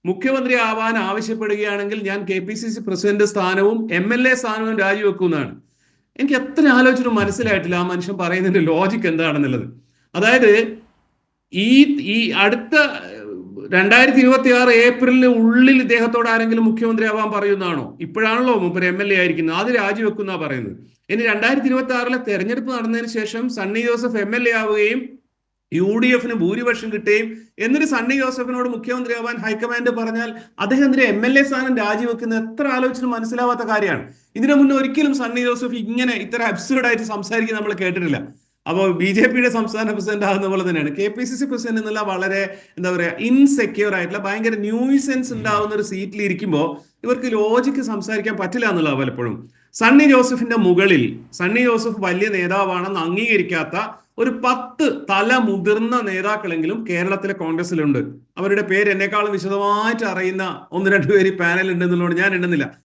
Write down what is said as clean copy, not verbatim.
മുഖ്യമന്ത്രി ആവാൻ ആവശ്യപ്പെടുകയാണെങ്കിൽ ഞാൻ KPCC പ്രസിഡന്റ് സ്ഥാനവും MLA സ്ഥാനവും രാജിവെക്കുന്നതാണ്. എനിക്ക് എത്ര ആലോചിച്ചിട്ടും മനസ്സിലായിട്ടില്ല ആ മനുഷ്യൻ പറയുന്നതിന്റെ ലോജിക്ക് എന്താണെന്നുള്ളത്. അതായത് ഈ ഈ അടുത്ത 2026 ഏപ്രിലിന് ഉള്ളിൽ ഇദ്ദേഹത്തോട് ആരെങ്കിലും മുഖ്യമന്ത്രി ആവാൻ പറയുന്നതാണോ? ഇപ്പോഴാണല്ലോ മൂപ്പര് MLA ആയിരിക്കുന്നത്, അത് രാജിവെക്കുന്ന പറയുന്നത്. ഇനി 2026 തെരഞ്ഞെടുപ്പ് നടന്നതിന് ശേഷം സണ്ണി ജോസഫ് MLA ആവുകയും UDF ഭൂരിപക്ഷം കിട്ടുകയും എന്നിട്ട് സണ്ണി ജോസഫിനോട് മുഖ്യമന്ത്രി ആവാൻ ഹൈക്കമാൻഡ് പറഞ്ഞാൽ അദ്ദേഹം MLA സ്ഥാനം രാജിവെക്കുന്നത് എത്ര ആലോചിച്ചിട്ട് മനസ്സിലാവാത്ത കാര്യമാണ്. ഇതിനു മുന്നേ ഒരിക്കലും സണ്ണി ജോസഫ് ഇങ്ങനെ ഇത്ര അബ്സേർഡ് ആയിട്ട് സംസാരിക്കുന്നത് നമ്മൾ കേട്ടിട്ടില്ല. അപ്പോൾ BJPയുടെ സംസ്ഥാന പ്രസിഡന്റ് ആകുന്ന പോലെ തന്നെയാണ് KPCC പ്രസിഡന്റ് എന്നുള്ള വളരെ എന്താ പറയുക ഇൻസെക്യൂർ ആയിട്ടുള്ള ഭയങ്കര ന്യൂസെൻസ് ഉണ്ടാവുന്ന ഒരു സീറ്റിൽ ഇരിക്കുമ്പോൾ ഇവർക്ക് ലോജിക്ക് സംസാരിക്കാൻ പറ്റില്ല എന്നുള്ളത് പലപ്പോഴും. സണ്ണി ജോസഫിന്റെ മുകളിൽ സണ്ണി ജോസഫ് വലിയ നേതാവാണെന്ന് അംഗീകരിക്കാത്ത ഒരു 10 തല മുതിർന്ന നേതാക്കളെങ്കിലും കേരളത്തിലെ കോൺഗ്രസിലുണ്ട്. അവരുടെ പേര് എന്നെക്കാളും വിശദമായിട്ട് അറിയുന്ന 1-2 പേര് പാനൽ ഉണ്ടെന്നുള്ളതുകൊണ്ട് ഞാൻ എണ്ണുന്നില്ല.